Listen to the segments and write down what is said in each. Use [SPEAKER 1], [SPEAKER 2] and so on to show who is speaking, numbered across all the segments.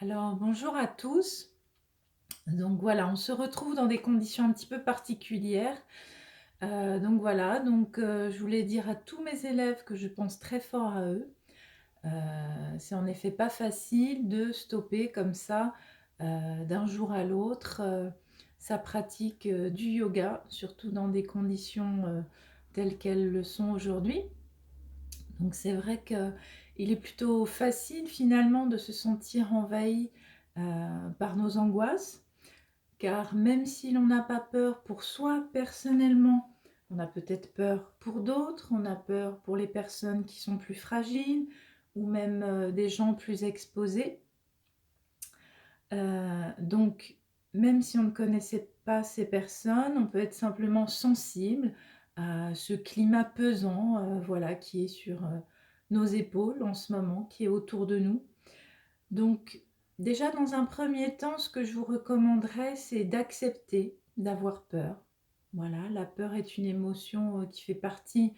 [SPEAKER 1] Alors, bonjour à tous. Donc voilà, on se retrouve dans des conditions un petit peu particulières. Donc voilà, je voulais dire à tous mes élèves que je pense très fort à eux. Heu, c'est en effet pas facile de stopper comme ça, d'un jour à l'autre, sa pratique, du yoga, surtout dans des conditions, telles qu'elles le sont aujourd'hui. Donc c'est vrai qu'il est plutôt facile finalement de se sentir envahi, par nos angoisses. Car même si l'on n'a pas peur pour soi personnellement, on a peut-être peur pour d'autres, on a peur pour les personnes qui sont plus fragiles ou même, des gens plus exposés. Donc même si on ne connaissait pas ces personnes, on peut être simplement sensible à ce climat pesant, voilà, qui est sur, nos épaules en ce moment, qui est autour de nous. Donc, déjà, dans un premier temps, ce que je vous recommanderais, c'est d'accepter d'avoir peur. Voilà, la peur est une émotion qui fait partie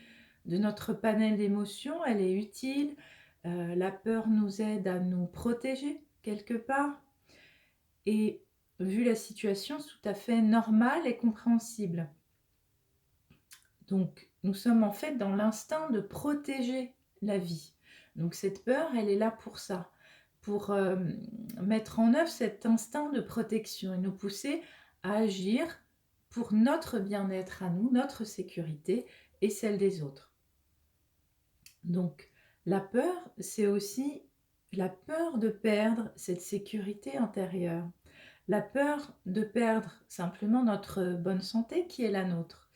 [SPEAKER 1] de notre panel d'émotions, elle est utile. La peur nous aide à nous protéger quelque part. Et vu la situation, c'est tout à fait normal et compréhensible. Donc, nous sommes en fait dans l'instinct de protéger la vie. Donc, cette peur, elle est là pour ça, pour mettre en œuvre cet instinct de protection et nous pousser à agir pour notre bien-être à nous, notre sécurité et celle des autres. Donc, la peur, c'est aussi la peur de perdre cette sécurité intérieure, la peur de perdre simplement notre bonne santé qui est la nôtre.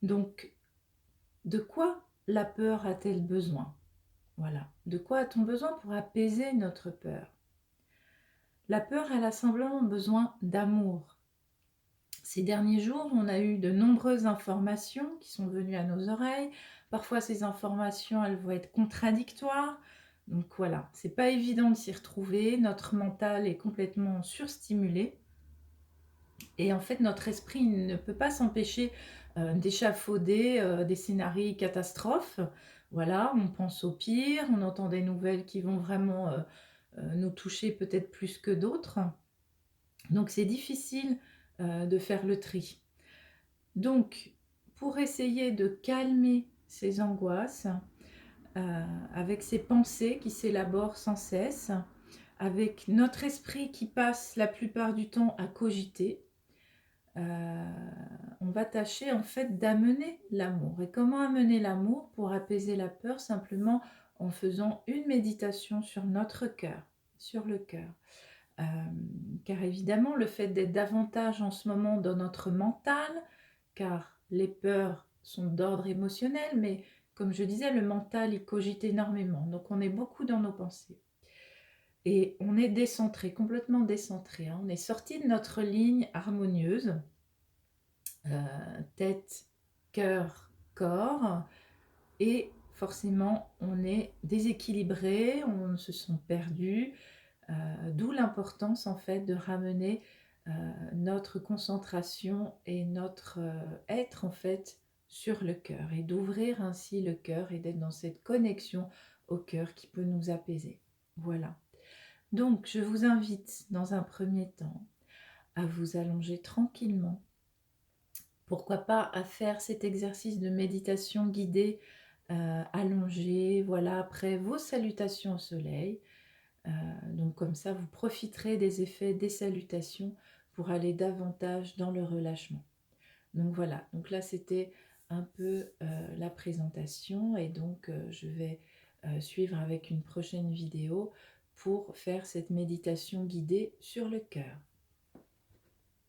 [SPEAKER 1] Donc, de quoi la peur a-t-elle besoin? Voilà. De quoi a-t-on besoin pour apaiser notre peur? La peur, elle a simplement besoin d'amour. Ces derniers jours, on a eu de nombreuses informations qui sont venues à nos oreilles. Parfois, ces informations, elles vont être contradictoires. Donc voilà, c'est pas évident de s'y retrouver. Notre mental est complètement surstimulé. Et en fait, notre esprit ne peut pas s'empêcher d'échafauder des scénarios catastrophes. Voilà, on pense au pire, on entend des nouvelles qui vont vraiment nous toucher peut-être plus que d'autres. Donc c'est difficile de faire le tri. Donc, pour essayer de calmer ces angoisses, avec ces pensées qui s'élaborent sans cesse, avec notre esprit qui passe la plupart du temps à cogiter, euh, on va tâcher en fait d'amener l'amour. Et comment amener l'amour pour apaiser la peur? Simplement en faisant une méditation sur notre cœur, sur le cœur. Euh, Car évidemment, le fait d'être davantage en ce moment dans notre mental, car les peurs sont d'ordre émotionnel, mais comme je disais, le mental, il cogite énormément. Donc on est beaucoup dans nos pensées. Et on est décentré, complètement décentré, hein. On est sorti de notre ligne harmonieuse, tête, cœur, corps, et forcément on est déséquilibré, on se sent perdu, d'où l'importance en fait de ramener notre concentration et notre être en fait sur le cœur et d'ouvrir ainsi le cœur et d'être dans cette connexion au cœur qui peut nous apaiser. Voilà. Donc je vous invite dans un premier temps à vous allonger tranquillement. Pourquoi pas à faire cet exercice de méditation guidée allongé, voilà, après vos salutations au soleil. Donc comme ça, vous profiterez des effets des salutations pour aller davantage dans le relâchement. Donc voilà, donc là c'était un peu la présentation et je vais suivre avec une prochaine vidéo pour faire cette méditation guidée sur le cœur.